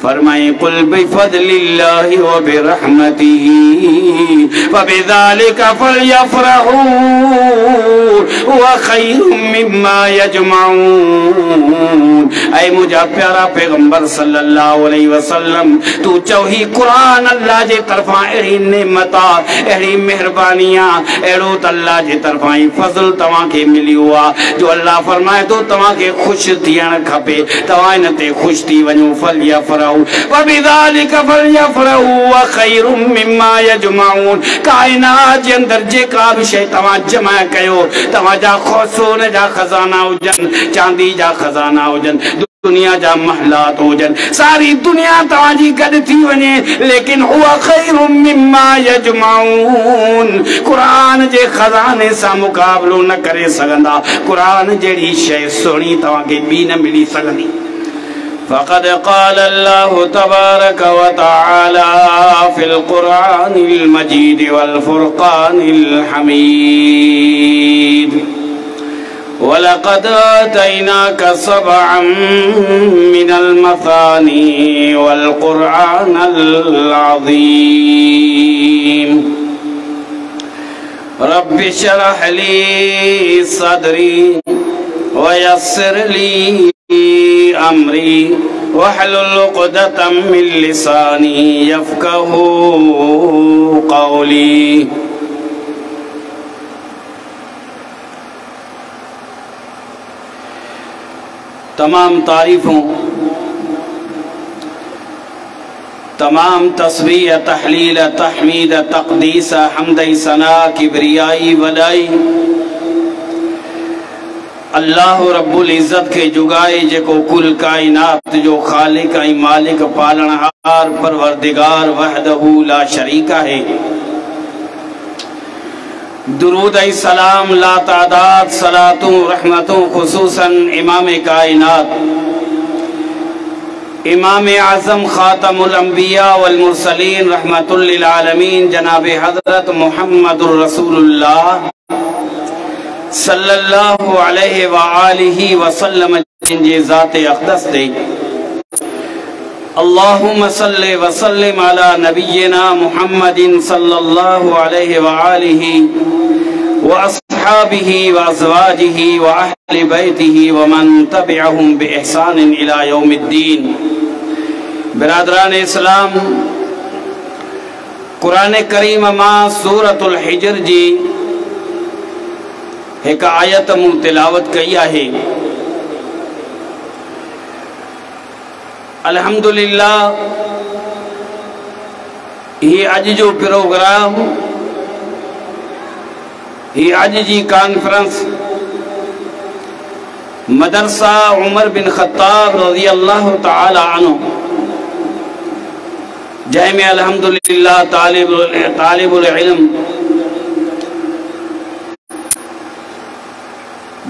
फरमाए कुल बिफज़लिल्लाहि व बिरहमतिही फबिज़ालिका फलयफ़रहू व खैरुम मिम्मा यजमऊन। ऐ मुझा प्यारा पैगंबर सल्लल्लाहु अलैहि वसल्लम तू चौही कुरान अल्लाह जे तरफा एड़ी नेमता एड़ी मेहरबानियां एड़ो त अल्लाह जे तरफा ही फजल तवा के मिली हुआ जो अल्लाह फरमाए तो तवा के खुश थियण खपे तवा इन ते खुश थी वणो फलयफ़रहू व बिज़ालिका फलयफ़रहू व खैरुम मिम्मा यजमऊन। कायनात जे अंदर जेका भी शय तवा जमा कयो तवा जा सोने जा खजाना हुजन चांदी जा खजाना हुजन दुनिया जा महलात हुजन सारी दुनिया तवाजी गड थी वने लेकिन हुआ खैरुम मिम्मा यजमऊन। कुरान जे खजाने सा मुकाबलो न करे सगंदा। कुरान जेड़ी शय सुणी तवा के बी न मिली सगंदी। फ़क़द क़ाल अल्लाहु तबारक व तआला फ़िल क़ुरानिल मजीद वल फ़ुरक़ानिल हमीद वलक़द आतैनाका सबअम मिनल मसानी वल क़ुरआनल अज़ीम। रब्बि इश्रह ली सदरी वयस्सिर ली अमरी वहलुल उक़दतम मिन लिसानी यफ़क़हू क़ौली। तमाम तारीफों तमाम तस्बीह तहलील तहमीद तक़दीस हम्द सना किबरियाई वलाई अल्लाह रब्बुल इज़्ज़त के जुगाए जेको कुल कायनात जो खालिक ऐं मालिक पालनहार परवरदिगार वहदहू ला शरीका है। दुरूद ऐं सलाम ला तादाद सलातों रहमतों खुसूसन इमाम कायनात इमाम आज़म खातमुल अंबिया वल मुरसलीन रहमतुल लिल आलमीन जनाब हज़रत मुहम्मदुर रसूलुल्लाह सल्लल्लाहु अलैहि व आलिहि वसल्लम जिनजे ज़ात अक़दस दे अल्लाहुम्मा सल्लि व सल्लिम अला नबिय्यिना मुहम्मदिन सल्लल्लाहु अलैहि व आलिहि व अस्हाबिहि व अज़वाजिहि व अहलि बैतिहि व मन तबिअहुम बि इहसान इला यौमिद्दीन। बिरादरान इस्लाम कुरान करीम मां सूरतुल हिज्र जी एक आयत मु तिलावत कई है। अल्हम्दुलिल्लाह ये अज जो प्रोग्राम ये अज जी कॉन्फ्रेंस मदरसा उमर बिन खत्ताब रज़ी अल्लाह तआला अन्हु जैमें अल्हम्दुलिल्लाह तालिबुल इल्म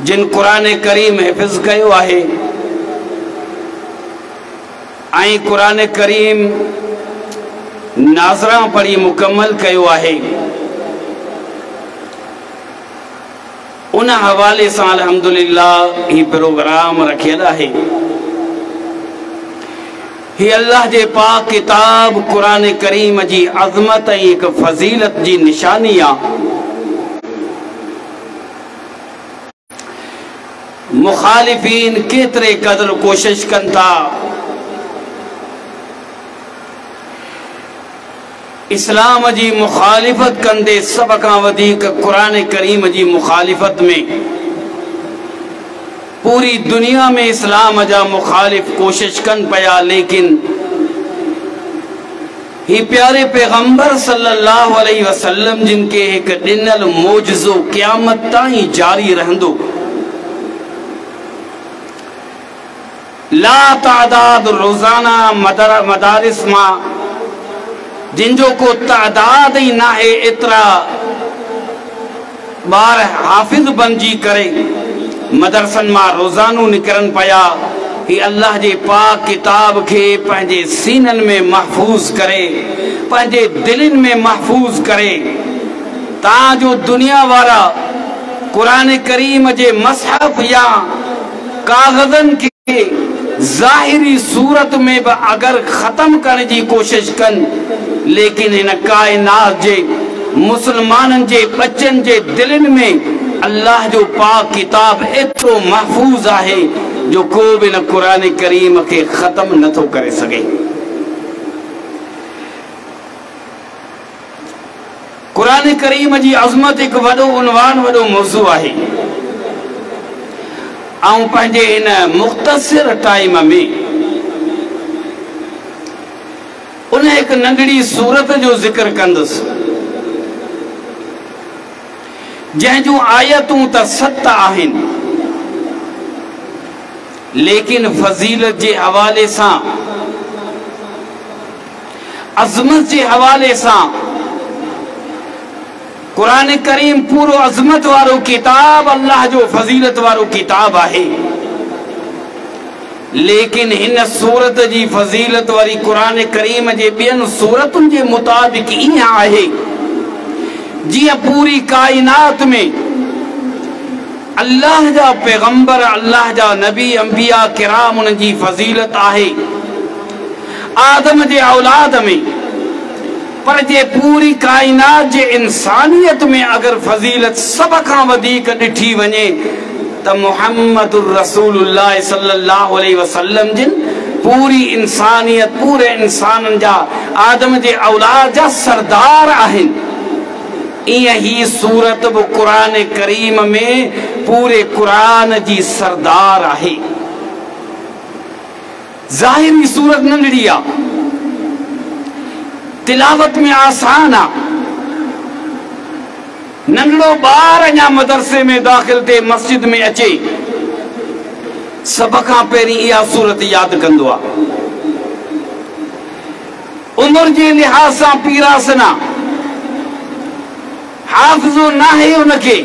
जिन कुरान करीम हिफ़्ज़ कयो आहे ऐं कुरान करीम नाज़रा पढ़ी मुकम्मल कयो आहे उन हवाले से अल्हम्दुलिल्लाह ही प्रोग्राम रखियल आहे। ही अल्लाह जे पाक किताब कुरान करीम जी अज़मत ऐं एक फज़ीलत जी निशानी आ। मुखालिफीन केतरे कदर कोशिश कन था इस्लाम जी मुखालिफत कंदे सब का वधीक कुरान करीम जी मुखालिफत में पूरी दुनिया में इस्लाम जा मुखालिफ कोशिश कन पया लेकिन ही प्यारे पैगंबर सल्लल्लाहु अलैहि वसल्लम जिनके एक दिनल मोजज़ो क़यामत ताईं जारी रहंदो ला तादाद रोजाना मदारिस मां जिनजो को तादाद ही ना है इतरा बार हाफिज बनजी करे मदरसन मां रोजानो निकरन पया। ही अल्लाह जे पाक किताब के पंहिंजे सीनन में महफूज करे पंहिंजे दिलन में महफूज करे ताजो दुनिया वारा कुरान करीम जे मसहफ या कागजन के ज़ाहिरी सूरत में भी अगर ख़त्म करने की कोशिश कन, लेकिन इन कायनात जे मुसलमानन जे बच्चन जे दिलन में अल्लाह जो पाक किताब एतिरो महफूज आहे जो को भी न कुरान करीम के ख़त्म नथो करे सके। कुरान करीम जी अज़मत एक वडो उन्वान वडो मौज़ू आहे। आऊं पंहिंजे इन मुख़्तसिर टाइम में उन एक नंढड़ी सूरत जो जिक्र कंदुसि जंहिंजूं आयतूं त 7 आहिनि, लेकिन फज़ीलत जे हवाले सां, अज़मत जे हवाले सां कुरान करीम पूरो अज़मत वारो किताब, अल्लाह जो फज़ीलत वारो किताब आहे। लेकिन इन सूरत जी फज़ीलत वारी कुरान करीम जे ॿियनि सूरतुनि जे मुताबिक़ ईअं आहे जिया पूरी कायनात में अल्लाह जा पैगंबर, अल्लाह जा नबी, अंबिया किराम उन जी फज़ीलत आहे आदम जे औलाद में, पर जे पूरी कायनात जे इंसानियत में अगर फज़ीलत सब खां वधीक ॾिठी वञे त मुहम्मदुर रसूलुल्लाह सल्लल्लाहु अलैहि वसल्लम जिन पूरी इंसानियत, पूरे इंसानन जा, आदम जे औलाद जा सरदार आहिनि। इं ही सूरत भी कुरान करीम में पूरे कुरान जी सरदार आहे। ज़ाहिरी सूरत नंढड़ी आ, तिलावत में आसान आ। नंढड़ो ॿार अञा मदरसे में दाखिल थे, मस्जिद में अचे, सब खां पहिरीं इहा सूरत यादि कंदो आ। उम्र जे लिहाज़ सां पीरासना हाफ़िज़ो नाहे उनके,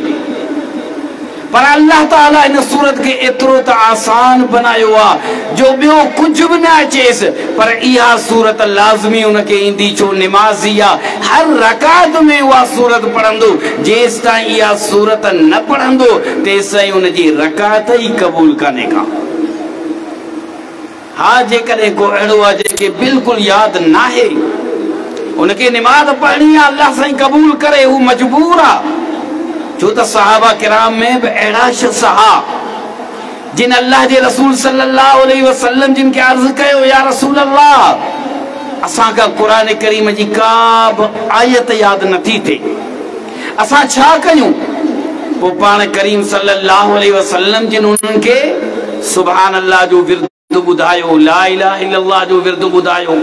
पर अल्लाह ताला इन सूरत के एतिरो त आसान बनायो आ जो ॿियो कुछ भी न अचेसि, पर इहा सूरत लाज़मी उनके ईंदी। छो निमाज़ी आ, हर रकात में उहा सूरत पढ़ंदो। जेसि ताईं इहा सूरत न पढ़ंदो तेसि ताईं उनजी रकात ई क़बूल कान्हे का। हा, जेकॾहिं को अहिड़ो आहे जंहिंखे बिल्कुलु यादि नाहे, उनके निमाज़ पढ़णी आहे, अल्लाह साईं क़बूल करे, हू मजबूर आहे। छो त सहाबा किराम में भी अहिड़ा शख्स हा जिन अल्लाह जे रसूल सल्लल्लाहु अलैहि वसल्लम जिन के अर्ज़ कयो, या रसूल अल्लाह, असां का कुरान करीम जी का आयत यादि नथी थे, असां छा कयूं? पोइ पाण करीम सल्लल्लाहु अलैहि वसल्लम जिन उन्हनि के सुभान अल्लाह जो विर्द ॿुधायो, ला इलाहा इल्लल्लाह जो विर्द ॿुधायो।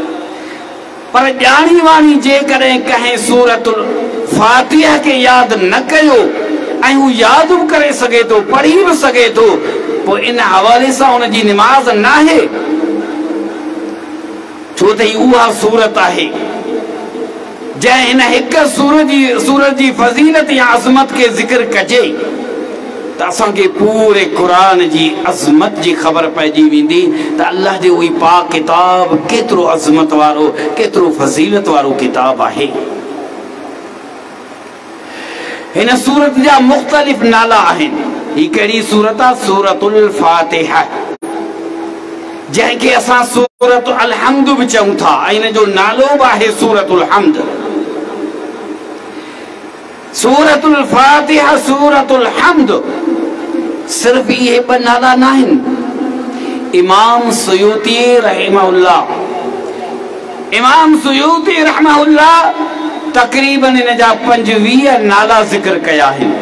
पर ॼाणी वाणी जेकॾहिं कंहिं सूरतुल फातिहा के यादि न कयो ऐं हू यादि बि करे सघे थो, पढ़ी भी सघे थो, पोइ इन हवाले सां उनजी निमाज़ नाहे। छो त ही उहा सूरत आहे जंहिं हिन हिक सूरत जी फज़ीलत या अज़मत के ज़िक्र कजे त असांखे पूरे कुरान जी अज़मत जी ख़बर पइजी वेंदी त अल्लाह जो उही पाक किताब केतिरो अज़मत वारो, केतिरो फज़ीलत वारो किताब आहे। हिन सूरत जा मुख़्तलिफ़ नाला आहिनि। ही कहिड़ी सूरत आहे? सूरतुल फातिहा, जंहिंखे असां सूरत अल हम्द बि चऊं था, ऐं हिन जो नालो बि आहे सूरतुल हम्द। सूरतुल फातिहा, सूरतुल हम्द, सिर्फ ये ॿ नाला नाहिनि। इमाम सुयूती रहमहुल्लाह तक़रीबन इन जा 25 नाला ज़िक्र कया आहिनि,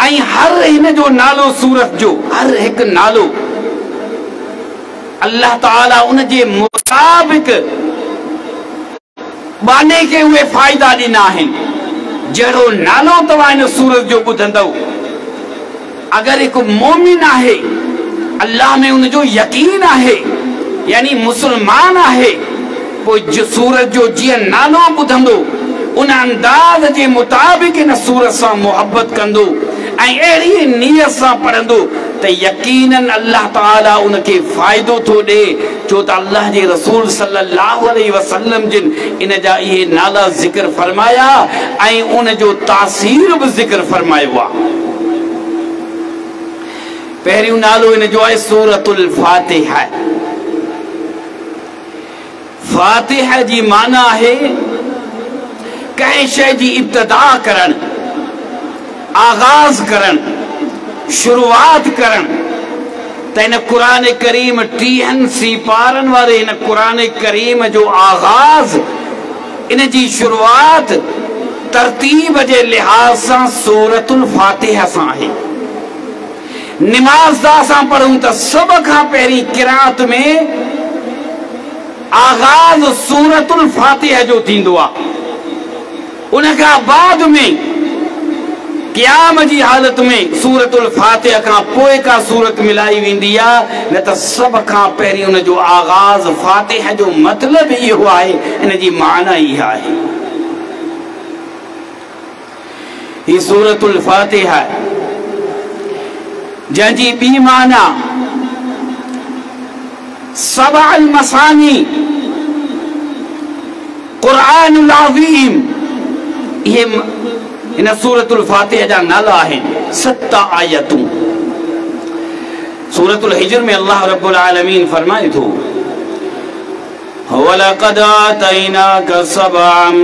ऐं हर हिन जो नालो सूरत जो हर हिकु नालो अल्लाह ताला उन जे मुताबिक़ बाने के उहे फ़ाइदा ॾिना आहिनि। जहिड़ो नालो तव्हां हिन सूरत जो ॿुधंदव, अगर एक मोमिन आहे, अल्लाह में उनजो यकीन आहे, यानी मुसलमान आहे, पोइ जो सूरत जो जीअं नालो ॿुधंदो उन अंदाज़ जे मुताबिक़ इन सूरत सां मोहब्बत कंदो ऐं अहिड़ी नियत सां पढ़ंदो त यकीनन अल्लाह ताला उनखे फ़ाइदो थो ॾे। छो त अल्लाह जे रसूल सल्लल्लाहु अलैहि वसल्लम जिन इन जा इहे नाला ज़िक्र फरमाया ऐं उन जो तासीर बि ज़िक्र फरमायो आहे। पहिरियों नालो इन जो आहे सूरतुल फातिहा। फातिहा जी माना है कंहिं शइ जी इब्तिदा करण, आगाज करण, शुरुआत करण। त इन क़ुरान करीम 30 सीपारनि वारे इन क़ुरान करीम जो आगाज, इन जी शुरुआत तरतीब जे लिहाज सां सूरतुल फातिहा सां आहे। निमाज़ दा असां पढ़ूं त सभ खां पहिरीं क़िराअत में आगाज सूरतुल फातिहा जो थींदो आहे। उन खां बाद में क़याम जी हालत में सूरतुल फातिहा खां पोइ का सूरत मिलाई वेंदी आहे। न त सभ खां पहिरीं उन जो आगाज फातिहा जो मतिलबु इहो आहे, इन जी माना इहा आहे। ही सूरतुल फातिहा जंहिंजी ॿी माना सबअल मसानी, क़ुरानुल अज़ीम। ये इन सूरतुल फातिहा जा नाला आहिनि 7 आयतूं। सूरतुल हिज्र में अल्लाह रब्बुल आलमीन फरमाए थो वलक़द आतैनाका सबअम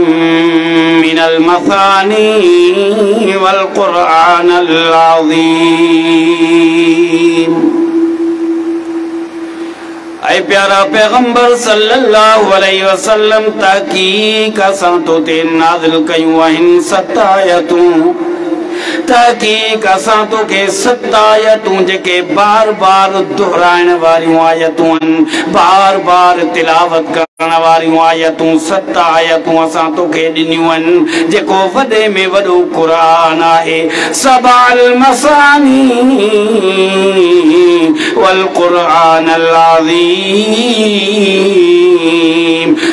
मिनल मसानी वल क़ुरआनल अज़ीम। ऐ प्यारा पैगंबर सल्लल्लाहु अलैहि वसल्लम, तहकीक असां तो ते नाज़िल कयूं आहिनि 7 आयतूं। तहकीक असां तो के 7 आयतूं जेके बार बार दोहराइण वारियूं आयतूं आहिनि, बार बार तिलावत करण वारियूं आयतूं। 7 आयतूं असां तो के ॾिनियूं आहिनि जेको वॾे में वॾो क़ुरान आहे। सबअल मसानी वल क़ुरआनल अज़ीम।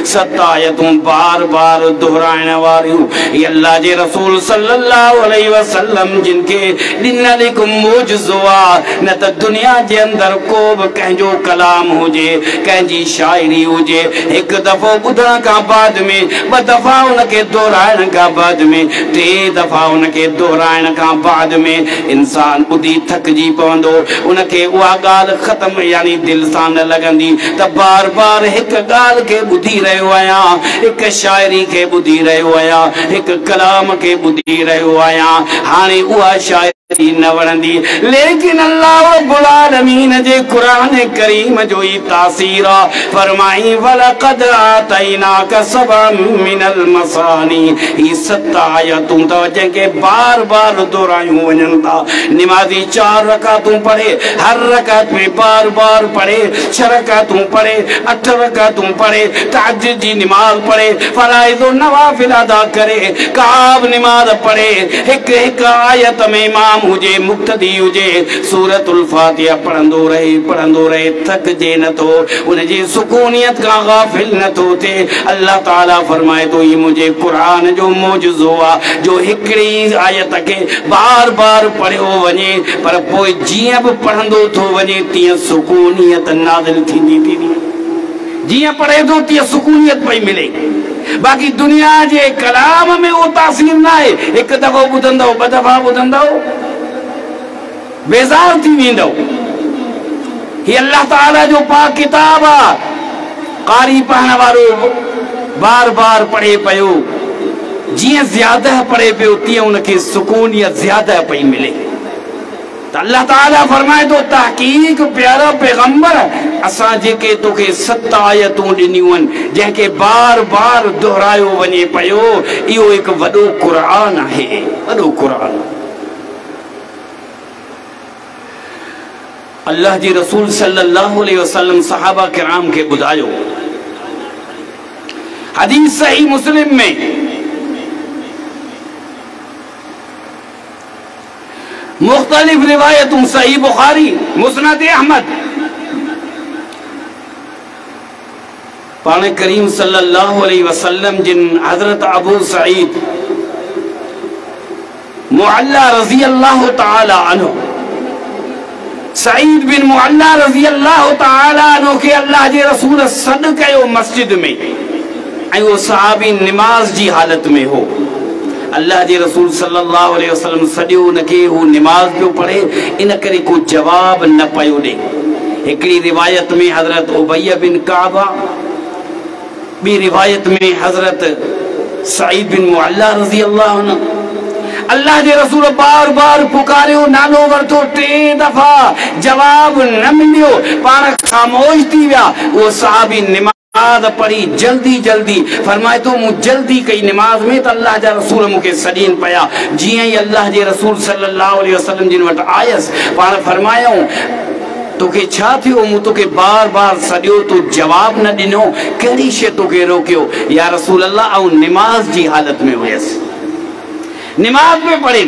7 आयतूं बार बार दोहराइण वारियूं। ये अल्लाह जे रसूल सल्लल्लाहु अलैहि वसल्लम जिनके ॾिनल हिकु मौजज़ो आहे। न त दुनिया जे अंदरि को बि कंहिंजो कलाम हुजे, कंहिंजी शाइरी हुजे, हिकु दफ़ो ॿुधण खां बाद में, 2 दफ़ा उनखे दोहराइण खां बाद में, 3 दफ़ा उनखे दोहराइण खां बाद में इंसान ॿुधी थकिजी पवंदो। उनखे उहा ॻाल्हि ख़तम यानी दिलि सां न लॻंदी त बार बार हिकु ॻाल्हि खे ॿुधी रहियो आहियां, हिकु शाइरी खे ॿुधी रहियो आहियां, हिकु कलाम खे ॿुधी रहियो आहियां। हाणे उहा शाइरी न वणंदी। लेकिन अल्लाह रब्बुल आलमीन जे क़ुरान करीम जो ई तासीर आहे। फरमाई वलक़द आतैनाका सबअम मिनल मसानी। ही 7 आयतूं त जंहिंखे बार बार दोहरायूं वञनि था। निमाज़ी 4 रकातूं पढ़े, हर रकात में बार बार पढ़े, 6 रकातूं पढ़े, 8 रकातूं पढ़े, तहज्जुद जी निमाज़ पढ़े, फराइज़ और नवाफिल अदा करे, का बि निमाज़ पढ़े, हिकु आयत में इमाम हुजे, मुक्तदी हुजे, सूरतुल फातिहा पढ़ंदो रहे थकजे नथो, उनजी सुकूनियत खां गाफिल नथो थिए। अल्लाह ताला फरमाए थो ही मुंहिंजे क़ुरान जो मौजज़ो आहे जो हिकिड़ी आयत खे बार बार पढ़ियो वञे, पर पोइ जीअं बि पढ़ंदो थो वञे तीअं सुकूनियत नाज़िल थींदी थी। जीअं पढ़े थो तीअं सुकूनियत पई मिले। बाक़ी दुनिया जे कलाम में वो तासीर न आहे। हिकु दफ़ो ॿुधंदव, 2 दफ़ा ॿुधंदव, बेज़ार थी वेंदव। ही अल्लाह ताला जो पाक किताब आहे। कारी पढ़ण वारो बार बार पढ़े पियो, जीअं ज़्यादा पढ़े पियो तीअं उनखे सुकूनियत ज़्यादा पई मिले। त अल्लाह ताला फरमाए थो तहकीक प्यारा पैगंबर असां जेके तोखे 7 आयतूं ॾिनियूं आहिनि जंहिंखे बार बार दोहरायो वञे पियो, इहो हिकु वॾो क़ुरान आहे, वॾो क़ुरान। अल्लाह जी रसूल सल्लल्लाहु अलैहि वसल्लम सहाबा किराम के ॿुधायो, हदीस सही मुस्लिम में, मुख्तलिफ रिवायतों, सही बुखारी, मुस्नद अहमद, पाने करीम सल्लल्लाहु अलैहि वसल्लम जिन हजरत अबू सईद मुअल्ला रज़ी अल्लाह ताला अन्हु, सईद बिन मुअल्ला रज़ी अल्लाह ताला अन्हु के अल्लाह जे रसूल सॾ कयो मस्जिद में, ऐं वो सहाबी निमाज जी हालत में हो। अल्लाह जे रसूल सल्लल्लाहु अलैहि वसल्लम सॼो उनखे हू निमाज़ पियो पढ़े, इन करे को जवाब न पियो ॾे। हिकिड़ी रिवायत में हज़रत उबैय बिन काब, ॿी रिवायत में हज़रत सईद बिन मुअल्ला रज़ी अल्लाहु अन्हु। अल्लाह जे रसूल बार बार पुकारियो, नालो वरतो, 3 दफ़ा जवाब न मिलियो, पाण ख़ामोश थी विया। वो सहाबी निमाज़ पढ़ी जल्दी जल्दी, फरमाए तो मूं जल्दी कई निमाज़ में त अल्लाह जा रसूल मूंखे सॾीन पिया। जीअं ई अल्लाह जे रसूल सल्लल्लाहु अलैहि वसल्लम जिन वटि आयसि, पाण फरमायूं तोखे छा थियो? मूं तोखे बार बार सॾियो, तूं जवाब न ॾिनो, कहिड़ी शइ तोखे रोकियो? या रसूल अल्लाह, ऐं निमाज़ जी हालत में हुयसि, निमाज़ में पढ़े।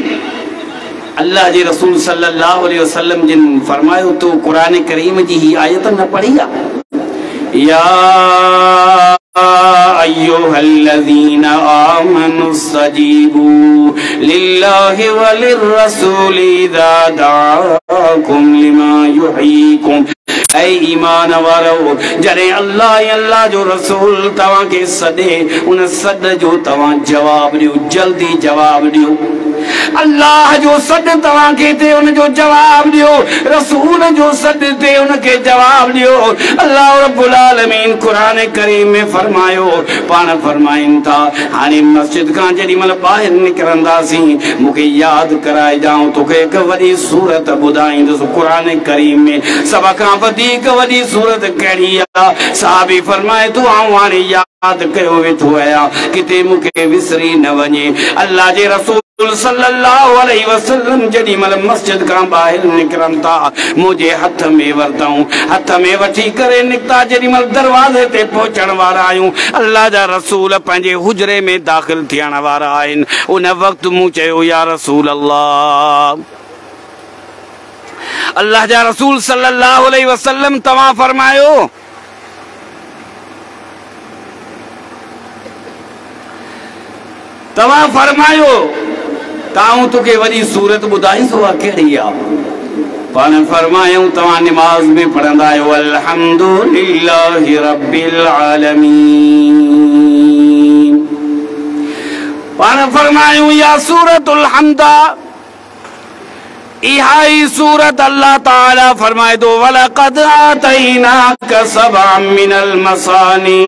अल्लाह जे रसूल सल्लल्लाहु अलैहि वसल्लम जिन फरमायो, तो कुरान करीम जी ही आयत न पढ़ी आहे? या अय्युहल्लज़ीना आमनु इस्तजीबू लिल्लाहि व लिर्रसूलि इज़ा दआकुम लिमा युहयीकुम। ऐ ईमान वारो, जॾहिं अल्लाह जो रसूल तव्हां खे सॾे, उन सॾ जो तव्हां जवाब ॾियो, जल्दी जवाब ॾियो। अल्लाह जो सॾ तव्हां खे थिए, उनजो जवाब ॾियो। रसूल जो सॾ थिए, उनखे जवाब ॾियो। अल्लाह रब्बुल आलमीन कुरान करीम में फरमायो, पाण फरमाइनि था, हाणे मस्जिद खां जेॾी महिल ॿाहिरि निकिरंदासीं, मूंखे यादि कराए ॾियां, तोखे हिकु वॾी सूरत ॿुधाईंदुसि कुरान करीम में। सभ खां वधीक वॾी सूरत कहिड़ी आहे? साहबी फरमाए थो, आऊं हाणे यादि कयो वेठो आहियां, किथे मूंखे विसरी न वञे। अल्लाह जे रसूल सल्लल्लाहु अलैहि वसल्लम जेॾी महिल मस्जिद खां ॿाहिरि निकिरनि था, मुंहिंजे हथ में वरितऊं, हथ में वठी करे निकिता। जेॾी महिल दरवाज़े ते पहुचण वारा आहियूं, अल्लाह जा रसूल पंहिंजे हुजरे में दाख़िल थियण वारा आहिनि। उन वक़्तु मूं चयो, या रसूल अल्लाह, अल्लाह जा रसूल सल्लल्लाहु अलैहि वसल्लम तव्हां फरमायो, तव्हां फरमायो ताऊं तोखे वॾी सूरत ॿुधाईंदो, उहा कहिड़ी आहे? पाण फरमायूं, तव्हां निमाज़ में पढ़ंदा आहियो, अल्हम्दुलिल्लाहि रब्बिल आलमीन। पाण फरमायूं, या सूरतुल हम्दा, इहा ई सूरत अल्लाह ताला फरमाए थो, वलक़द आतैनाका सबअम मिनल मसानी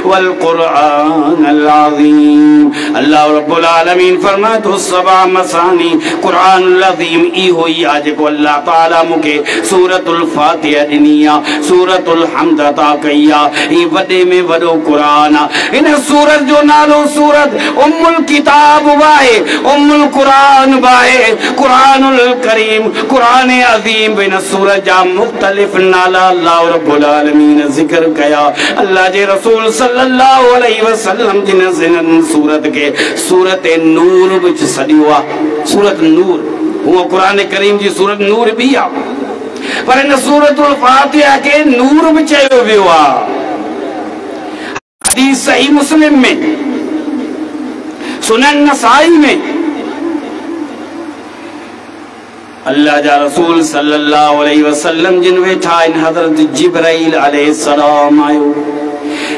वल कुरानल अज़ीम। अल्लाह रब्बुल आलमीन फरमाए थो, सबअ मसानी कुरानुल अज़ीम इहो ई आहे जेको अल्लाह ताला मूंखे सूरतुल फातिहा ॾिनी आहे, सूरतुल हम्द अता कई आहे। ही वॾे में वॾो क़ुरान आहे। हिन सूरत जो नालो सूरत उम्मुल किताब आहे, उम्मुल कुरान आहे, कुरानुल करीम, कुरान अज़ीम। बिन सूरत जा मुख़्तलिफ़ नाला अल्लाह रब्बुल आलमीन ज़िक्र कया। अल्लाह जे रसूल सल्लल्लाहु अलैहि वसल्लम जिन सूरत के सूरत नूर भी सॾियो आहे, सूरत नूर। वो कुरान करीम जी सूरत नूर भी आहे, पर इन सूरतुल फातिहा के नूर भी चयो वियो आहे। हदीस सही मुस्लिम में, सुनन नसाई में अल्लाह जा रसूल सल्लल्लाहु अलैहि वसल्लम जिन वेठा आहिनि, हज़रत जिब्राइल अलैहिस्सलाम आयो।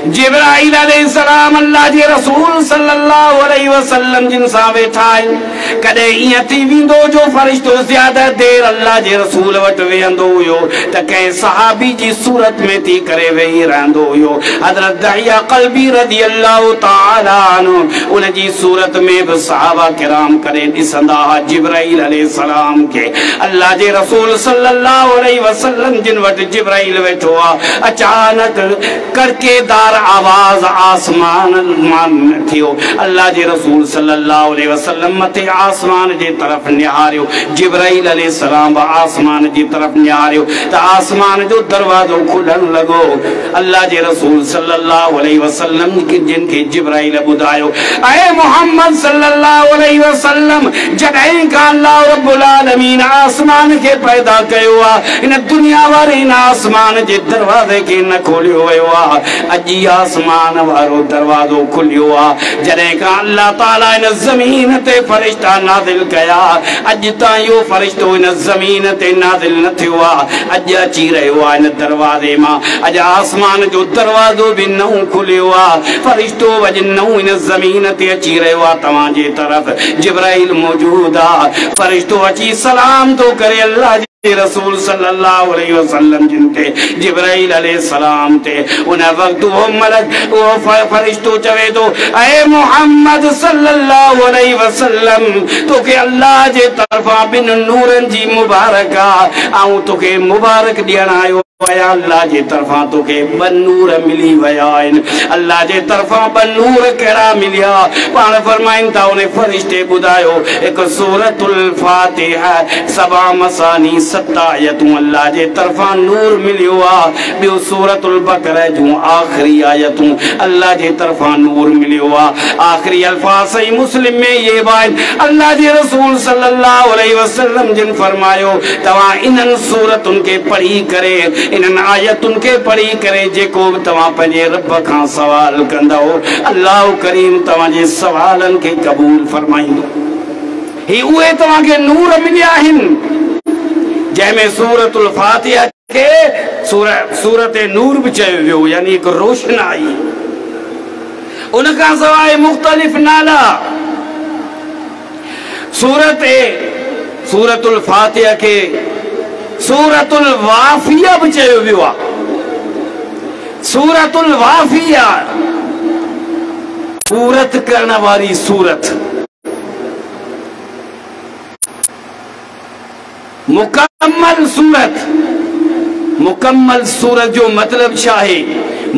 जिब्राइल अलैहिस्सलाम अल्लाह जे रसूल सल्लल्लाहु अलैहि वसल्लम जिन सां वेठा आहिनि। कॾहिं ईअं थी वेंदो जो फरिश्तो ज़्यादा देर अल्लाह जे रसूल वटि वेहंदो हुयो त कंहिं सहाबी जी सूरत में थी करे वेही रहंदो हुयो। हज़रत दहिया क़ल्बी रज़ी अल्लाह तआला अन्हु उन जी सूरत में भी सहाबा किराम करे ॾिसंदा हुआ जिब्राइल अलैहिस्सलाम के। अल्लाह जे रसूल सल्लल्लाहु अलैहि वसल्लम जिन वटि जिब्राइल वेठो आहे, अचानक कड़केदार आवाज आसमान मान थियो। अल्लाह जे रसूल सल्लल्लाहु अलैहि वसल्लम मथे आसमान जे तरफ निहारियो, जिब्राइल अलैहिस्सलाम आसमान जी तरफ निहारियो त आसमान जो दरवाजो खुलण लॻो। अल्लाह जे रसूल सल्लल्लाहु अलैहि वसल्लम जिन खे जिब्राइल ॿुधायो, ऐ मोहम्मद सल्लल्लाहु अलैहि वसल्लम, जॾहिं खां अल्लाह रब्बुल आलमीन आसमान के पैदा कयो आहे, इन दुनिया वारे इन आसमान जे दरवाजे के न खोलियो वियो आहे। अॼु ही आसमान वारो दरवाजो खुलियो आ जॾहिं खां अल्लाह ताला इन ज़मीन ते फरिश्ता नाज़िल कया अॼु ताईं इहो फरिश्तो इन ज़मीन ते नाज़िल न थियो आहे अॼु अची रहियो आहे इन दरवाज़े मां अॼु आसमान जो दरवाजो बि नओं खुलियो आहे फरिश्तो अॼु नओं इन ज़मीन ते अची रहियो आहे तव्हांजे तरफ़ जिब्राइल मौजूद आहे फरिश्तो अची सलाम थो करे अल्लाह रसूल सल्लल्लाहु अलैहि वसल्लम जिनते जिब्राइल अलैहि सलाम ते उन वक्त वो मलक वो फरिश्तो चवे तो ए मोहम्मद सल्लल्लाहु अलैहि वसल्लम तोखे अल्लाह जे तरफा बिन नूरन जी मुबारका आऊं तोखे मुबारक ॾियण आयो अल्लाह जे तरफा तोखे ब नूर मिली वया आहिनि अल्लाह जे तरफा ब नूर कहिड़ा मिलिया पाण फरमाइनि था उन फरिश्ते ॿुधायो हिकु सूरतुल फातिहा सबा मसानी 7 आयतूं अल्लाह जे तरफा नूर मिलियो आहे ॿियो सूरतुल बकरा जूं आख़िरी आयतूं अल्लाह जे तरफा नूर मिलियो आहे आख़िरी अल्फाज़ सही मुस्लिम में ये आहिनि अल्लाह जे रसूल सल्लल्लाहु अलैहि वसल्लम जिन फरमायो तव्हां इन्हनि सूरतुनि खे पढ़ी करे इन आयतुन के पढ़ी करे जेको तवा पंजे रब खां सवाल कंदो अल्लाह करीम तवाजे सवालन के कबूल फरमाइंदो ही उहे तवा के नूर मिलिया आहिनि जंहिंमें सूरतुल फातिहा के सूरत नूर भी चयो वियो यानी एक रोशनाई उनका सवाइ मुख्तलिफ नाला सूरतुल फातिहा के सूरतुल वाफिया भी चयो वियो आहे सूरतुल वाफिया पूरत करण वारी सूरत मुकम्मल सूरत जो मतलब छा है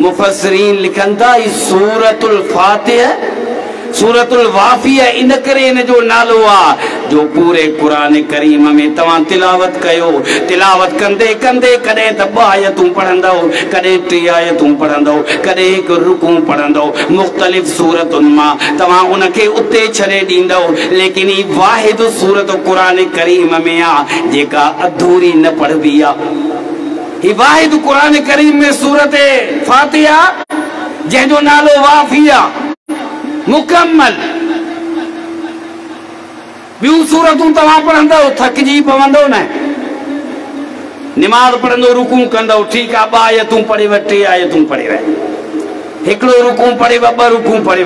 मुफस्सिरीन लिखन था सूरतुल फातिहा सूरतुल वाफिया इन करे इन जो नालो आ जो पूरे कुरान करीम में तवां तिलावत कयो तिलावत कंदे कंदे कदे त 2 आयतूं पढ़ंदो कदे 3 आयतूं पढ़ंदो कदे एक रुकू पढ़ंदो मुख्तलिफ सूरतुन मां तवां उनके उते छड़े दींदो लेकिन ई वाहिद सूरत कुरान करीम में आ जेका अधूरी न पढ़बी आ ही वाहिद कुरान करीम में सूरत फातिहा जंहिंजो नालो वाफिया मुकम्मल ॿियूं सूरतूं तव्हां पढ़ंदो थकिजी पवंदो न निमाज़ पढ़ंदो रुकू कंदो ठीकु आहे 2 आयतूं पढ़ी 3 आयतूं पढ़ी हिकिड़ो रुकू पढ़ी 2 रुकू पढ़ी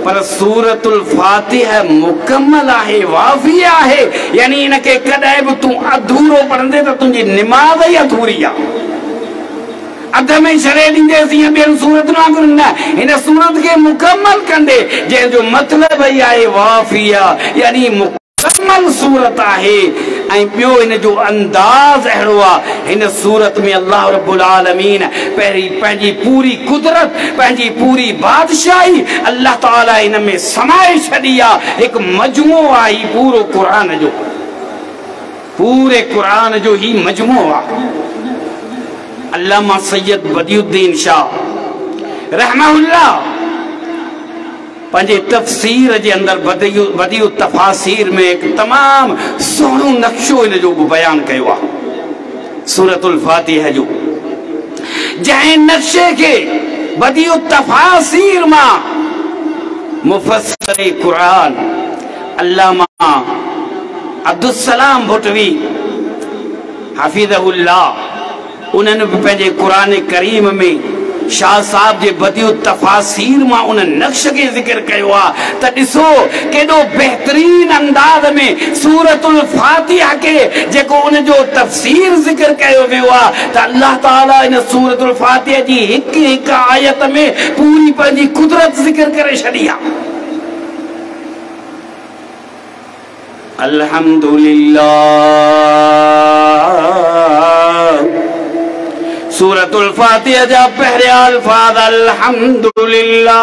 पर सूरतुल फातिहा मुकम्मल आहे वाफिया आहे यानी इनके कॾहिं बि तूं अधूरो पढ़ंदे त तुंहिंजी निमाज़ ई अधूरी आहे अध में छड़े ॾींदेसि ईअं ॿियनि सूरतुनि वांगुरु न हिन सूरत खे मुकम्मल कंदे जंहिंजो मतिलबु ई आहे वाफिया यानी मुकम्मल सूरत आहे ऐं ॿियो हिन जो अंदाज़ अहिड़ो आहे हिन सूरत में अल्लाह रब्बुल आलमीन पहिरीं पंहिंजी पूरी कुदरत पंहिंजी पूरी बादशाही अल्लाह ताला हिन में समाए छॾी आहे हिकु मजमूओ आहे ही पूरो क़ुरान जो पूरे क़ुरान जो ही मजमूओ आहे अल्लामा सैयद बदियुद्दीन शाह रहमहुल्लाह पंहिंजे तफ़सीर जे अंदर बदियु तफ़ासीर में एक तमाम सोहणो नक्शो इन जो बयान कयो आहे सूरतुल फातिहा जो जंहिं नक्शे के बदियु तफ़ासीर मां मुफस्सिर कुरान अल्लामा अब्दुल सलाम भुटवी हफ़िज़हुल्लाह उन्हनि भी पंहिंजे कुरान करीम में शाह साहब जे बदियु तफ़ासीर मां उन नक्श के ज़िक्र कयो आहे त ॾिसो केॾो बहितरीन अंदाज़ में सूरतुल फातिहा के जेको उन जो तफ़सीर ज़िक्र कयो वियो आहे त अल्लाह ताला इन सूरतुल फातिहा जी हिकु हिकु आयत में पूरी पंहिंजी कुदरत ज़िक्र करे छॾी आहे अल्हम्दुलिल्लाह सूरतुल फातिहा जा पहिरियां अल्फाज़ अल्हम्दुलिल्लाह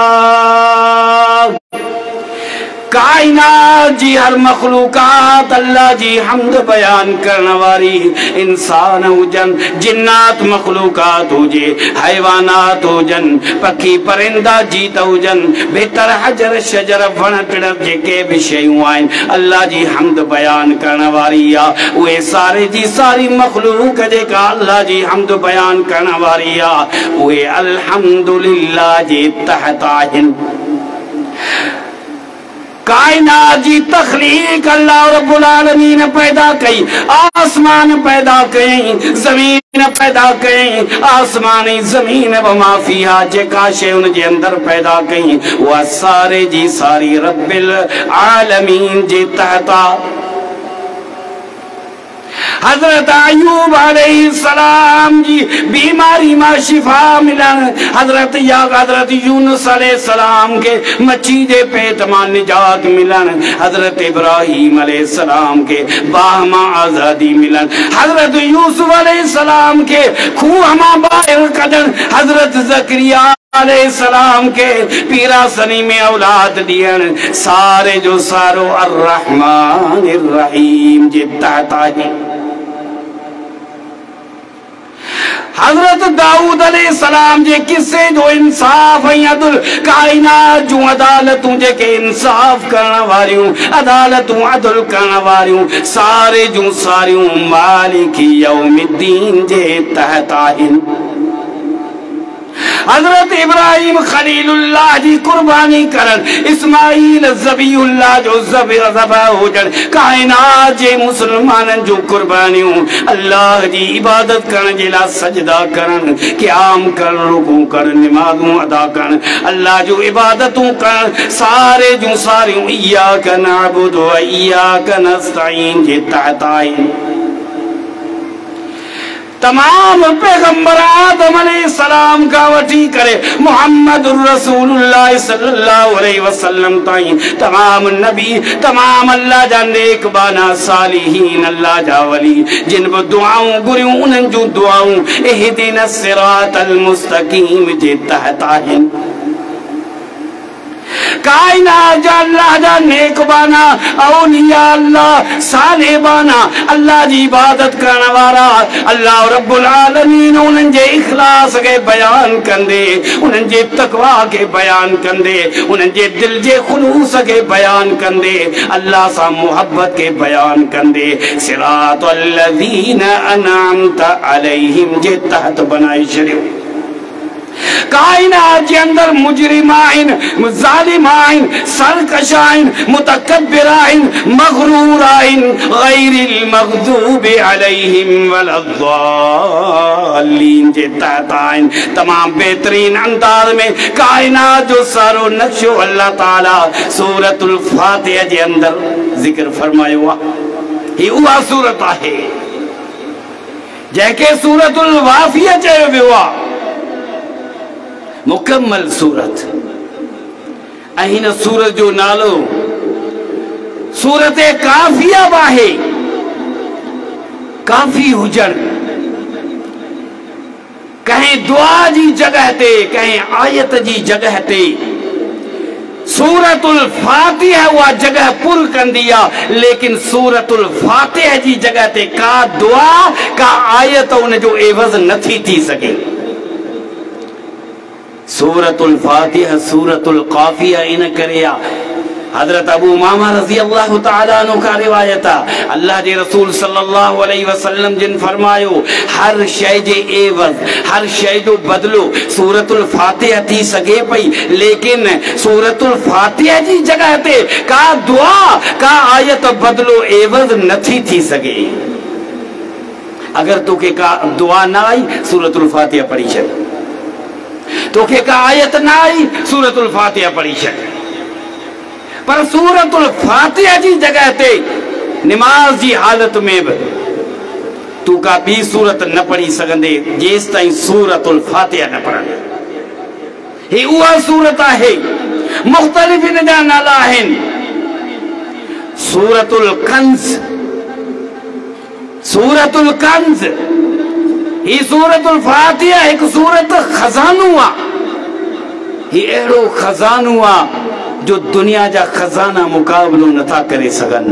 कायनात जी हर मखलूकात अल्लाह जी हमद बयान करने वाली इंसान हुजन, जिन्नात मखलूकात हुजे, हैवानात हुजन, पखी परिंदा जीत हुजन, बेहतर हजर शजर वण टिण जेके भी शयूं आहिनि, अल्लाह जी हमद बयान करने वाली आ। उहे सारे जी सारी मखलूक जेका अल्लाह जी हमद बयान करने वाली आ, उहे अल्हम्दुलिल्लाह जे तहत आहिनि। कायनात जी तखलीक अल्लाह रब्बुल आलमीन पैदा कई, आसमान पैदा कई, जमीन पैदा कई, आसमानी जमीन व माफिया जेका शे उन जे अंदर पैदा कई, वह सारे जी सारी रब्बिल आलमीन जे तहता। हजरत अयूब अलैहिस्सलाम जी बीमारी में शिफा मिलन, हजरत यूनुस अलैहिस्सलाम के मच्छी जे पेट में निजात मिलन, हजरत इब्राहिम अलैहिस्सलाम के बाह में आजादी मिलन, हजरत यूसुफ अलैहिस्सलाम के खूह में बाहर कदन, हजरत ज़करिया अलैहिस्सलाम के पीरा सनी में औलाद दियन, सारे जो सारो अर्रहमानिर रहीम जे तहता है। हजरत दाऊद अलैहिस्सलाम जे किस्से जो इंसाफ अदुल कायनात जो अदालतूं जेके इंसाफ करण वारियूं, अदालतूं अदुल करण वारियूं, सारे जो सारियूं मालिक यौमिद्दीन जे तहत आहिनि। हजरत इब्राहिम खलीलुल्लाह जी कुर्बानी करन, इस्माइल ज़बीहुल्लाह जो ज़बह हुजन, कायनात जे मुसलमानन जो कुर्बानियूं, अल्लाह जी इबादत करण जे ला सजदा करन, क़याम करन, रुकू करन, नमाज़ूं अदा करन, अल्लाह जो इबादतूं करन, सारे जो सारियूं इय्याका नअबुदु व इय्याका नस्तईन जे तहत आहिनि। तमाम पैगंबर आदम अलैहिस्सलाम का वठी करे मोहम्मद रसूलुल्लाह सल्लल्लाहु अलैहि वसल्लम ताईं तमाम नबी, तमाम अल्लाह जा नेक बाना सालिहीन, अल्लाह जा वली, जिन भी दुआऊं गुरियूं उन्हनि जूं दुआऊं इहदिना सिरातल मुस्तकीम जे तहत आहिनि। कायनात जा अल्लाह जा नेक बाना, औलिया अल्लाह साले बाना, अल्लाह जी इबादत करण वारा, अल्लाह रब्बुल आलमीन उन्हनि जे इखलास के बयान कंदे, उन्हनि जे तकवा के बयान कंदे, उन्हनि जे दिल जे खुलूस के बयान कंदे, अल्लाह सा मोहब्बत के बयान कंदे, सिरातल लज़ीना अनअमत अलैहिम जे तहत बनाई छड़ियो। कायनात के अंदर मुजरिमाइन, जालिमाइन, सरकशाइन, मुतकब्बिराइन, मगरूराइन, गैरिल मग़दूबि अलैहिम वलद्दालीन जे तहत आइन। तमाम बेहतरीन अंदाज में कायनात जो सारो नक्शो अल्लाह ताला सूरतुल फातिहा जे अंदर जिक्र फरमायो आहे। ही उहा सूरत आहे जंहिंखे सूरतुल वाफ़िया चयो वियो आहे, मुकम्मल सूरत। हिन सूरत जो नालो सूरत काफिया आहे। काफी हुजन कहीं दुआ जी जगह ते, कहीं आयत जी जगह ते, सूरतुल फातिहा उहा जगह पुर कंदी आहे, लेकिन सूरतुल फातिहा जी जगह ते का दुआ का आयत उन जो एवज़ नथी थी सके। सूरतुल फातिहा सूरतुल काफिया इन करे हजरत अबू उमामा रज़ी अल्लाह तआला अन्हु का रिवायत आहे, अल्लाह जे रसूल सल्लल्लाहु अलैहि वसल्लम जिन फरमायो हर शय जे एवज़, हर शय जो बदलो सूरतुल फातिहा थी सके पई, लेकिन सूरतुल फातिहा जी जगह ते का दुआ का आयत बदलो एवज़ नथी थी सके। अगर तोखे का दुआ ना आई सूरतुल फातिहा पढ़ी छॾ, तोखे का आयत ना आई सूरतुल फातिहा पढ़ी छॾ, पर सूरतुल फातिहा जी जगह ते नमाज जी हालत में भी तू का बी सूरत न पढ़ी सघंदे जेस ताईं सूरतुल फातिहा न पढ़ंदे। ही उहा सूरत आहे, मुख्तलिफ इन जा नाला आहिनि। सूरतुल कंज़, सूरतुल कंज़, ही सूरतुल फातिहा एक सूरत खजानो आ। ही अहिड़ो खजानो आ जो दुनिया जा खजाना मुकाबलो नथा करे सगन।